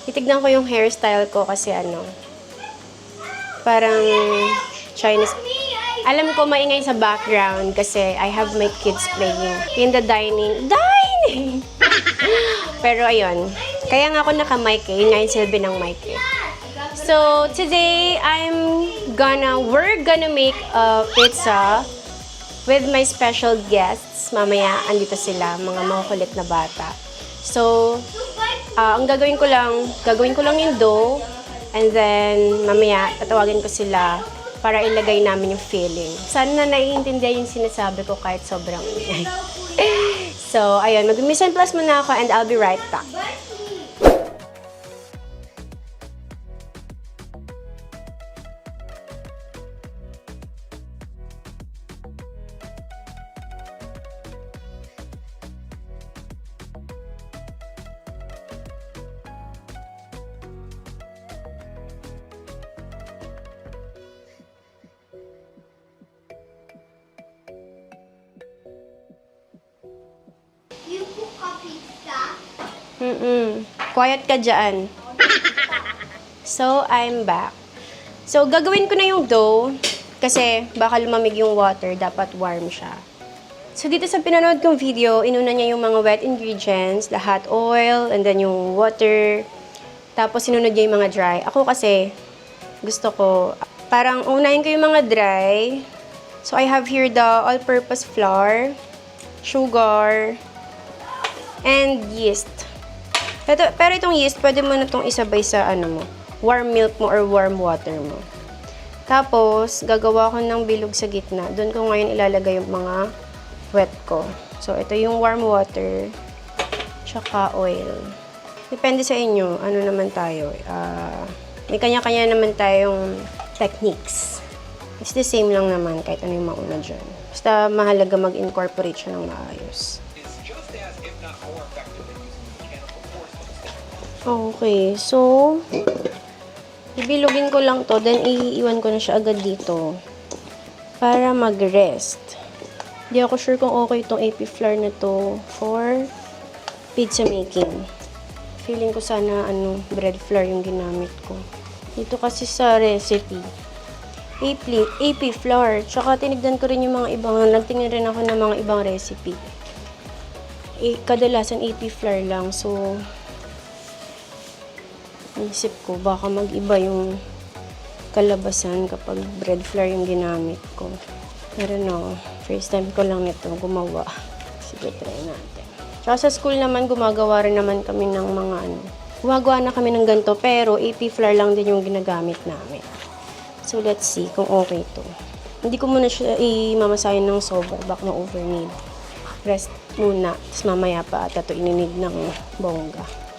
titignan ko yung hairstyle ko kasi ano, parang Chinese. Alam ko maingay sa background kasi I have my kids playing in the dining. Pero ayun, kaya nga ako naka-mic eh. Yun nga yung silbi ng mic eh. So, today, we're gonna make a pizza with my special guests. Mamaya, andito sila, mga makukulit na bata. So, ang gagawin ko lang yung dough. And then, mamaya, tatawagin ko sila para ilagay namin yung filling. Sana naiintindihan yung sinasabi ko kahit sobrang ingay. So, ayun, mag-mise en place muna ako and I'll be right back. Quiet ka dyan. So, I'm back. So, gagawin ko na yung dough kasi baka lumamig yung water, dapat warm siya. So, dito sa pinanood kong video, inuna niya yung mga wet ingredients, lahat oil, and then yung water. Tapos, sinunod niya yung mga dry. Ako kasi, gusto ko, parang unahin ko yung mga dry. So, I have here the all-purpose flour, sugar, and yeast. Pero itong yeast, pwede mo na itong isabay sa warm milk mo or warm water mo. Tapos, gagawa ko ng bilog sa gitna. Doon ko ngayon ilalagay yung mga wet ko. So, ito yung warm water, tsaka oil. Depende sa inyo, ano naman tayo. May kanya-kanya naman tayong techniques. It's the same lang naman, kahit ano yung mauna dyan. Basta mahalaga mag-incorporate siya ng maayos. Okay, so, ibilugin ko lang to, then iiwan ko na siya agad dito para mag-rest. Hindi ako sure kung okay itong AP flour na to for pizza making. Feeling ko sana bread flour yung ginamit ko. Dito kasi sa recipe, AP flour. Tsaka tinignan ko rin yung mga ibang, nagtingin rin ako ng mga ibang recipe. Kadalasan AP flour lang, so isip ko, baka mag-iba yung kalabasan kapag bread flour yung ginamit ko. Pero no, first time ko lang nito gumawa. Sige, try natin. Tsaka sa school naman, gumagawa rin naman kami ng mga gumagawa na kami ng ganito, pero AP flour lang din yung ginagamit namin. So, let's see kung okay to. Hindi ko muna siya imamasahin ng sobra, baka ma-overknead. Rest muna, tapos mamaya pa ata ito ininid ng bongga.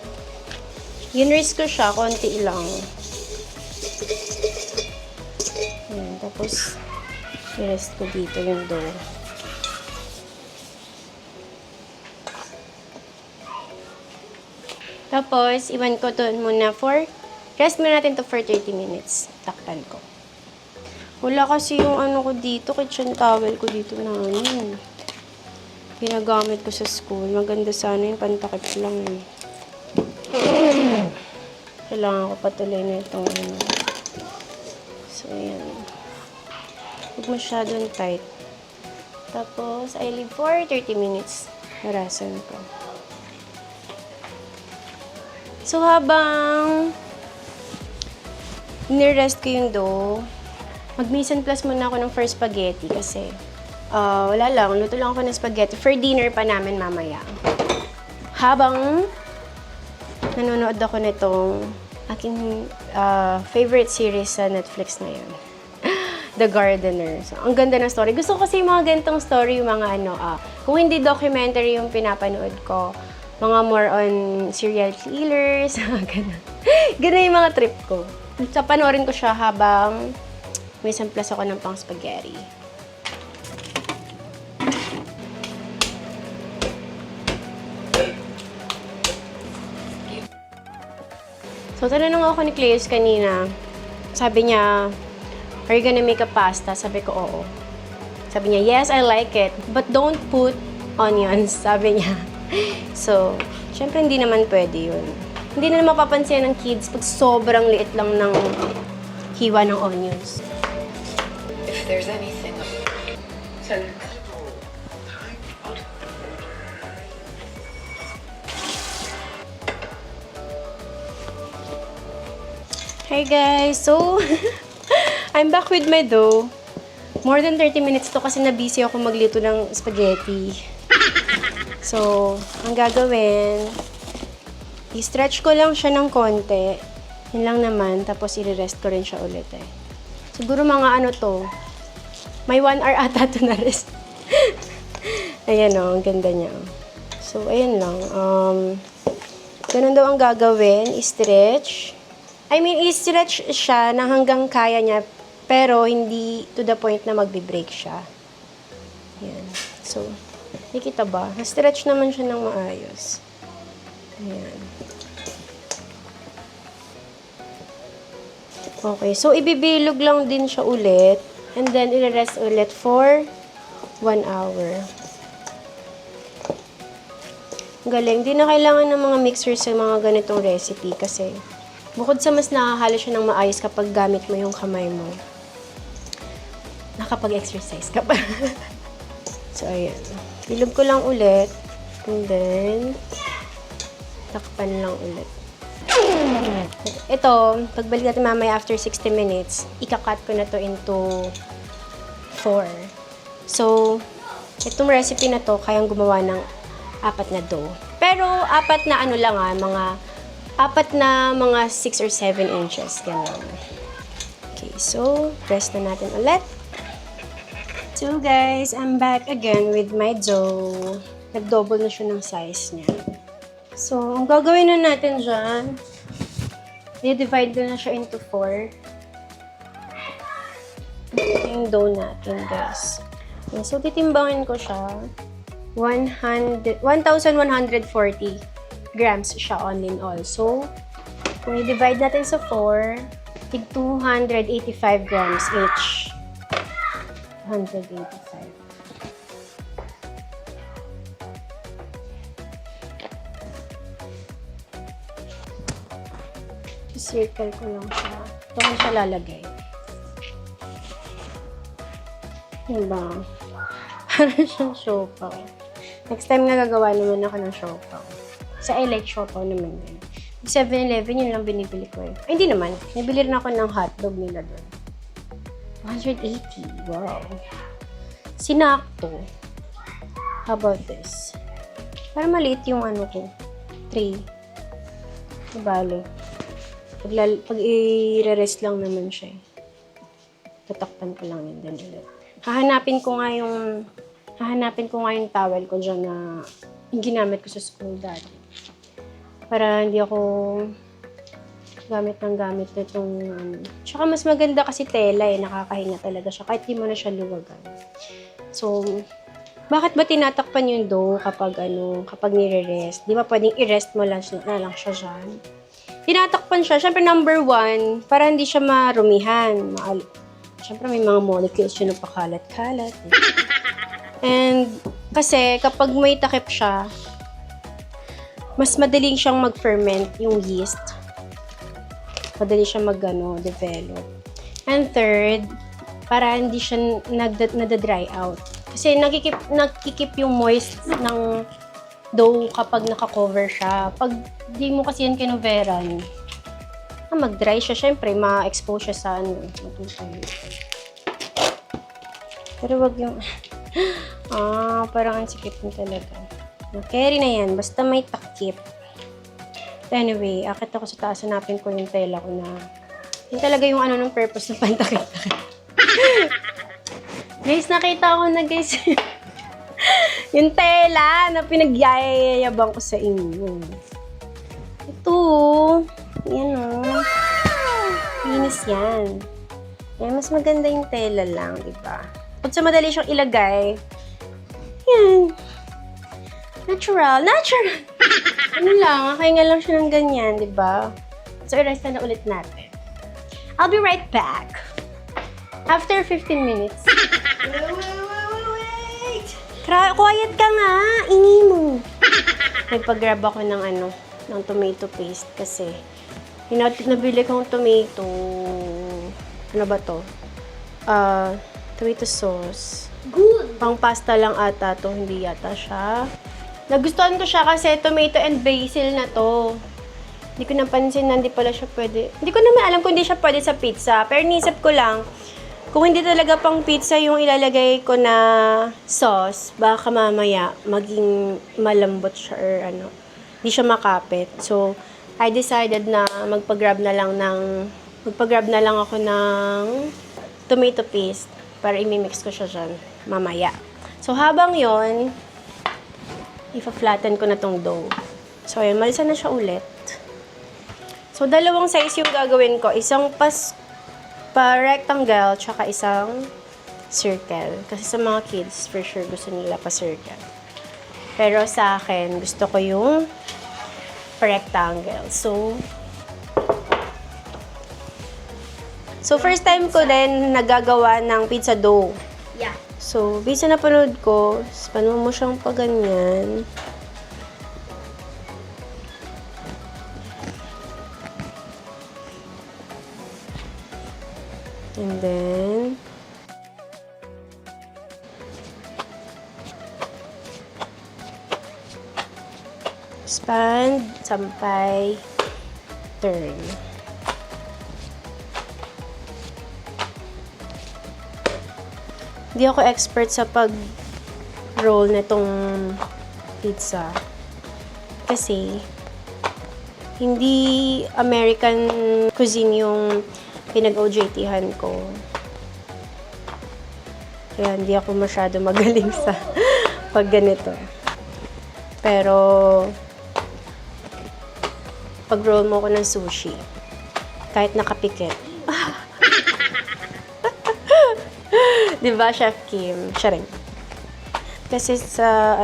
Ginrest ko siya, konti lang. Ayan, tapos, i-rest ko dito yung dough. Tapos, iwan ko to muna rest muna natin to for 30 minutes. Takpan ko. Wala kasi yung ko dito, kitchen towel ko dito na ginagamit ko sa school. Maganda sana yung pantakip lang eh. Kailangan ko patuloy na itong So, ayan. Huwag masyadong tight. Tapos, I leave for 30 minutes. Narasan ko. So, habang nirest ko yung dough, mag-mise en place muna ako ng first spaghetti kasi wala lang, luto lang ako ng spaghetti for dinner pa namin mamaya. Habang nanonood ako nitong aking favorite series sa Netflix na yun. The Gardener. So, ang ganda ng story. Gusto ko kasi yung mga ganitong story, yung mga kung hindi documentary yung pinapanood ko, mga more on serial killers, ganun. Ganun yung mga trip ko. So, panoorin ko siya habang may samplas ako ng pang spaghetti. So, tanong ako ni Cleus kanina. Sabi niya, are you gonna make a pasta? Sabi ko, oo. Sabi niya, yes, I like it. But don't put onions. Sabi niya. So, syempre hindi naman pwede yun. Hindi na mapapansin ng kids pag sobrang liit lang ng hiwa ng onions. If there's anything. Hi guys! So, I'm back with my dough. More than 30 minutes to kasi na-busy ako magluto ng spaghetti. So, ang gagawin, i-stretch ko lang siya ng konti. Yun lang naman. Tapos, i-rest ko rin siya ulit eh. Siguro mga ano to, may 1 hour ata to na rest. Ayan o, ang ganda niya. So, ayan lang. Ganun daw ang gagawin, i-stretch. I-stretch siya na hanggang kaya niya, pero hindi to the point na magbe-break siya. Ayan. So, nakikita ba? Na-stretch naman siya ng maayos. Ayan. Okay. So, ibibilog lang din siya ulit. And then, i-rest ulit for 1 hour. Galing. Di na kailangan ng mga mixer sa mga ganitong recipe kasi bukod sa mas nakahalo siya ng maayos kapag gamit mo yung kamay mo, nakapag-exercise ka pa. So, ayan. Bilog ko lang ulit. And then, takpan lang ulit. Ito, pagbalik natin mamaya after 60 minutes, ikakat ko na to into 4. So, itong recipe na to, kayang gumawa ng 4 na dough. Pero, 4 na ano lang mga 6 or 7 inches. Ganun. Okay, so, press na natin ulit. So, guys, I'm back again with my dough. Nag-double na siya ng size niya. So, ang gagawin na natin dyan, i-divide ko na siya into 4. Ito yung dough natin, guys. Okay, so, titimbangin ko siya. 1,140 grams siya all in all. So, kung i-divide natin sa 4, tig 285 grams each. 185. Circle ko lang siya. Ito ko siya lalagay. Diba? Parang siyang siopaw. Next time nga gagawa naman ako ng siopaw. Sa I like siopaw naman din. 7-Eleven, yun lang binibili ko eh. Ay, hindi naman. Nabili rin ako ng hotdog nila doon. 180. Wow. Sinakto. How about this? Para maliit yung ano ko. Tray. Nabali. Pag i-rest lang naman siya eh. Tatakpan ko lang yun din ulit. Hahanapin ko nga yung towel ko dyan na yung ginamit ko sa school dati. Para hindi ako gamit itong Tsaka mas maganda kasi tela eh. Nakakahinga talaga siya. Kahit di mo na siya luwagan. So, bakit ba tinatakpan yung dough kapag nire-rest? Di ba pwedeng i-rest mo lang siya dyan? Tinatakpan siya. Siyempre, number 1, para hindi siya marumihan. Siyempre, may mga molecules siya na pakalat-kalat. Eh. And, kasi, kapag may takip siya, mas madaling siyang mag-ferment yung yeast. Madali siyang develop. And third, para hindi siya nada-dry out. Kasi nakikip yung moist ng dough kapag naka-cover siya. Pag di mo kasi yan kinuveran, mag-dry siya. Siyempre, ma-expose siya sa matutay. Pero wag yung... parang ang sikip mo talaga. Carry na yan. Basta may takip. Anyway, akit ako sa taas. Hanapin ko yung tela ko na... Yun talaga yung ng purpose ng pantakip-takip. Guys, nakita ko na guys. Yung tela na pinagyayabang ko sa inyo. Ito. Yan o. Linis yan. Yan, mas maganda yung tela lang, diba? Pag sa madali siyang ilagay, yan. Natural. Ano lang, kaya lang siya ng ganyan, diba? So, i-rest na ulit natin. I'll be right back. After 15 minutes. Wait! Quiet ka nga! Ingay mo. Nagpag-grab ako ng ng tomato paste kasi nabili kong tomato, ano ba to? Tomato sauce. Good. Pang pasta lang ata to, hindi yata siya. Nagustuhan ko siya kasi tomato and basil na to. Hindi ko napansin na hindi pala siya pwede. Hindi ko naman alam kung hindi siya pwede sa pizza. Pero nisip ko lang, kung hindi talaga pang pizza yung ilalagay ko na sauce, baka mamaya maging malambot siya or ano. Hindi siya makapit. So, I decided na magpa-grab na lang ako ng tomato paste para imimix ko siya dyan mamaya. So, habang yon, ipa-flatten ko na tong dough. So, ayun, malisa na siya ulit. So, dalawang size yung gagawin ko. Isang pa-rectangle, tsaka isang circle. Kasi sa mga kids, for sure, gusto nila pa-circle. Pero sa akin, gusto ko yung pa-rectangle. So, first time ko din nagagawa ng pizza dough. Yeah. So, based sa napanood ko, paano mo siyang paganyan. And then, expand sampai turn. Hindi ako expert sa pag-roll nitong pizza. Kasi, hindi American cuisine yung pinag-OJT-han ko. Kaya hindi ako masyado magaling sa pag ganito. Pero, pag-roll mo ko ng sushi, kahit nakapikit. Diba, Chef Kim? Siya rin. Kasi sa,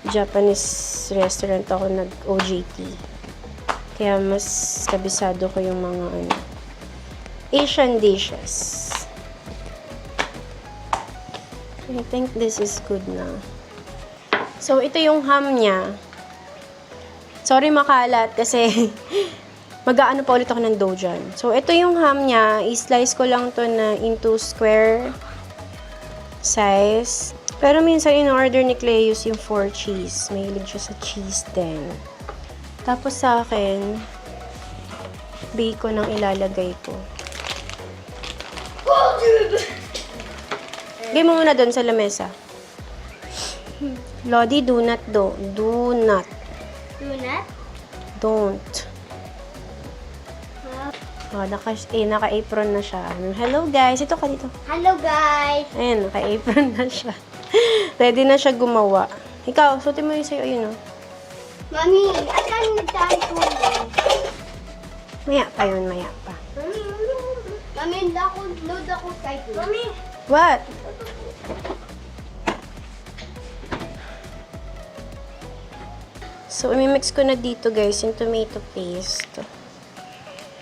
Japanese restaurant ako nag-OJT. Kaya mas kabisado ko yung mga, Asian dishes. I think this is good na. So, ito yung ham niya. Sorry makalat kasi mag-aano pa ulit ako ng dough dyan. So, ito yung ham niya. I-slice ko lang to na into square size. Pero minsan in-order ni Cleus yung 4 cheese. Mahilig siya sa cheese din. Tapos sa akin, bacon ang ilalagay ko. Gawin mo muna doon sa lamesa. Lodi, do not. Do not? Don't. Oh, naka-apron na siya. Hello guys, ito ka dito. Hello guys. Ayan, naka-apron na siya. Ready na siya gumawa. Ikaw, suotin mo yung sa'yo, ayun oh. Mami, asan tayo po? Maya pa yun, maya pa. Mami, load ako sa'yo. Mami. What? So, imimix ko na dito guys yung tomato paste.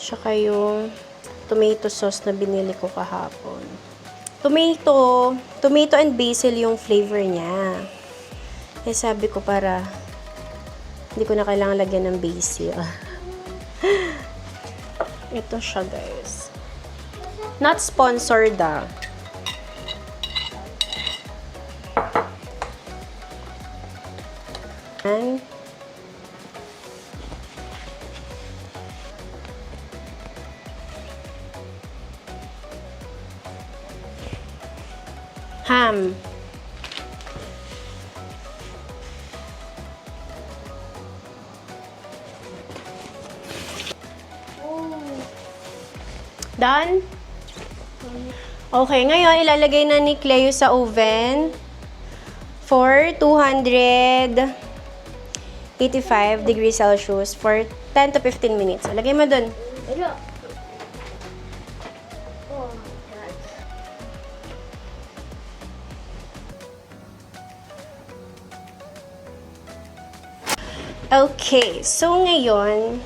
Tsaka yung tomato sauce na binili ko kahapon. Tomato and basil yung flavor niya. Eh sabi ko para hindi ko na kailangan lagyan ng basil. Ito siya guys. Not sponsored ah. And ham. Done? Okay, ngayon ilalagay na ni Cleo sa oven for 285 degrees Celsius for 10 to 15 minutes. Lagay mo dun. Ano? Oh my God. Okay, so ngayon,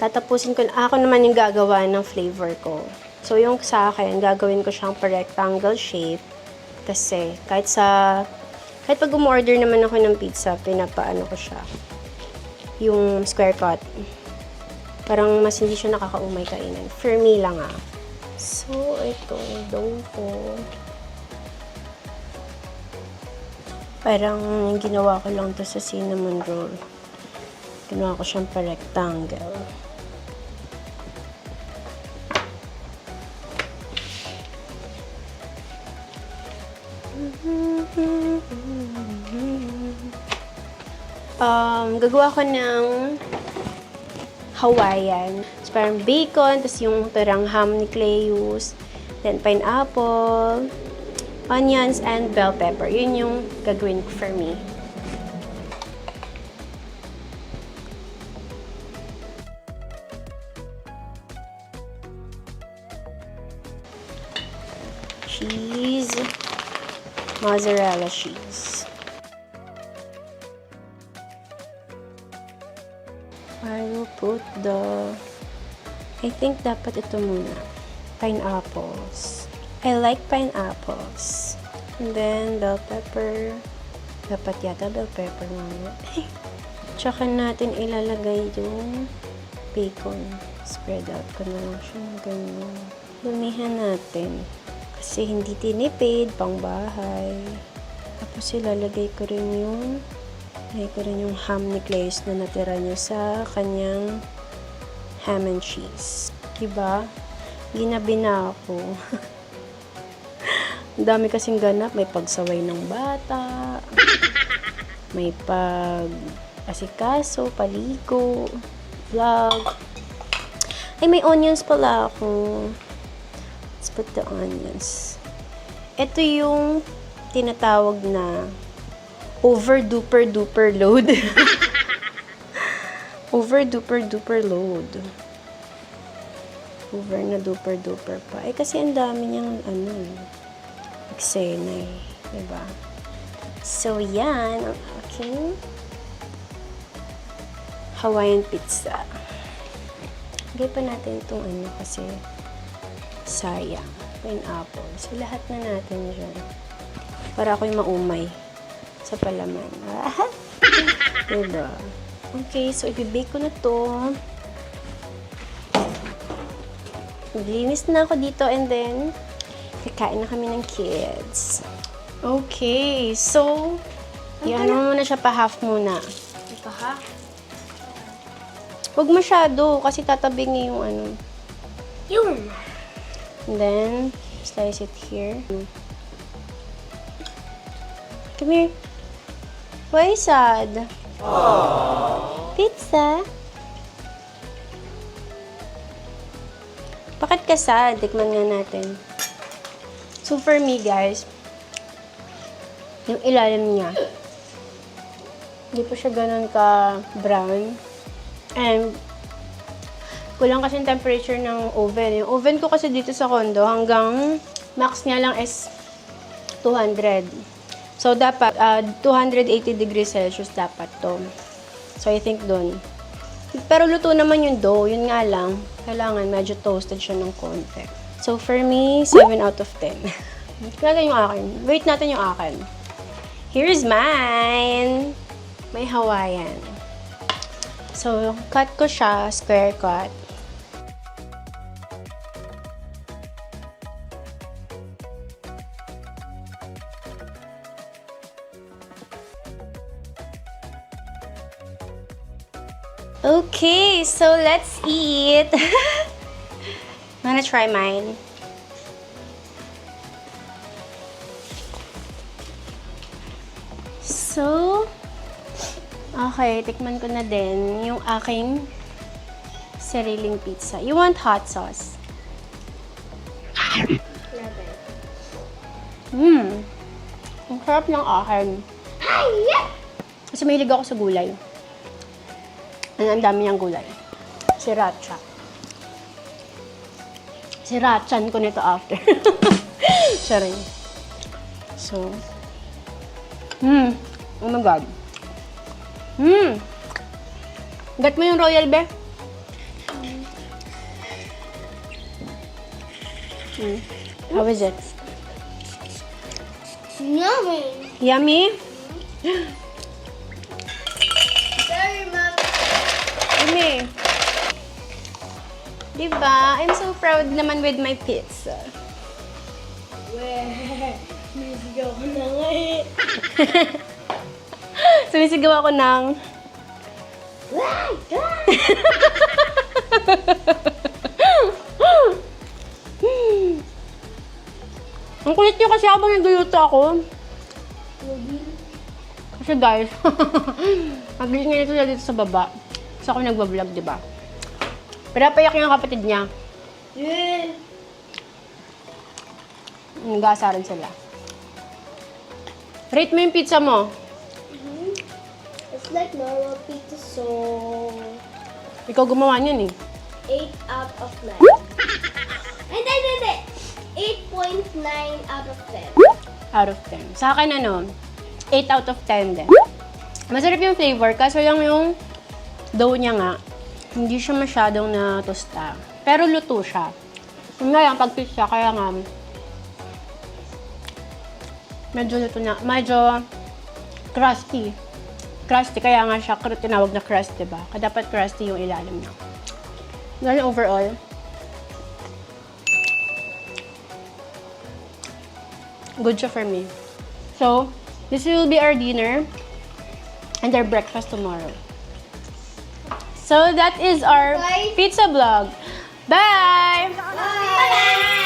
tatapusin ko, ako naman yung gagawa ng flavor ko. So, yung sa akin, gagawin ko siyang pa-rectangle shape. Kasi, kahit pag umorder naman ako ng pizza, pinapaano ko siya. yung square cut. Parang mas hindi siya nakakaumay kainan. For me lang ah. So, ito, dough ko. Parang ginawa ko lang to sa cinnamon roll. Ginawa ko siyang pa-rectangle. Gagawa ko ng Hawaiian. So, parang bacon, tapos yung parang ham ni Cleus, then pineapple, onions, and bell pepper. Yun yung gagawin ko for me. Cheese, mozzarella cheese. I will put I think dapat ito muna. Pineapples. I like pineapples. And then, bell pepper. Dapat yata bell pepper muna. Tsaka natin ilalagay yung bacon. Spread out ko na lang siya. Ganyan. Lumihan natin. Kasi hindi tinipid, pang bahay. Tapos ilalagay ko rin yung ham ni Cleus na natira niya sa kanyang ham and cheese. Diba? Ginabi na ako. Ang dami kasing ganap. May pagsaway ng bata. May pag-asikaso, paligo, vlog. Ay, may onions pala ako. Let's put the onions. Ito yung tinatawag na over duper duper load. Over duper duper load. Over na duper duper pa. Eh kasi ang dami niyang eksena eh. Diba? So yan ang aking Hawaiian pizza. Lagay pa natin itong kasi sayang. Pineapple. So lahat na natin dyan. Para ako'y maumay sa palaman. Diba? Okay, so ibibake ko na to. Maglinis na ako dito and then kakain na kami ng kids. Okay, so yan mo muna siya pa-half muna. Pa-half? Huwag masyado kasi tatabing yung Yun! And then, slice it here. Come here. Why sad? Aww. Pizza? Bakit ka sad? Tikman nga natin. So, for me, guys, yung ilalim niya, hindi pa siya ganun ka-brown. And, kulang kasi yung temperature ng oven. Yung oven ko kasi dito sa condo, hanggang max niya lang is 200. So, dapat, 280 degrees Celsius dapat to. So, I think dun. Pero luto naman yung dough. Yun nga lang, kailangan medyo toasted siya ng konti. So, for me, 7 out of 10. Natin yung akin. Wait natin yung akin. Here's mine! May Hawaiian. So, cut ko siya, square cut. Okay, so let's eat. I'm gonna try mine. So, okay, tikman ko na din yung aking sariling pizza. You want hot sauce? Ang sarap ng akin. Kasi mahilig ako sa gulay. Ang dami niyang gulay. Sriracha. Srirachan ko nito after. Sorry. So, oh my God. Gat mo yung royal, be? How is it? Yummy. Yummy? Sorry, Mom. eh. Diba? I'm so proud naman with my pizza. Weh, nisigaw ko na nga eh. Sumisigaw ako ng... Why? Ang kulit niyo kasi habang nagluluto ako. Kasi guys, mag-ingay sila dito sa baba. So ako nagbablog, di ba? Pinapayak yung kapatid niya. Yeah. Nag-aasaran sila. Rate mo yung pizza mo. It's like normal pizza, so Ikaw gumawa niyan eh. 8 out of 9. Hindi. 8.9 out of 10. Out of 10. Sa akin ano, 8 out of 10 din. Masarap yung flavor, kaso lang yung dough niya nga, hindi siya masyadong na-tosta. Pero luto siya. Yung nga yung pag-pizza, kaya nga, medyo luto na, medyo crusty. Crusty, kaya nga siya tinawag na crust, diba? Kaya dapat crusty yung ilalim niya. Ganun overall. Good siya for me. So, this will be our dinner and our breakfast tomorrow. So, that is our Bye. pizza vlog. Bye! Bye!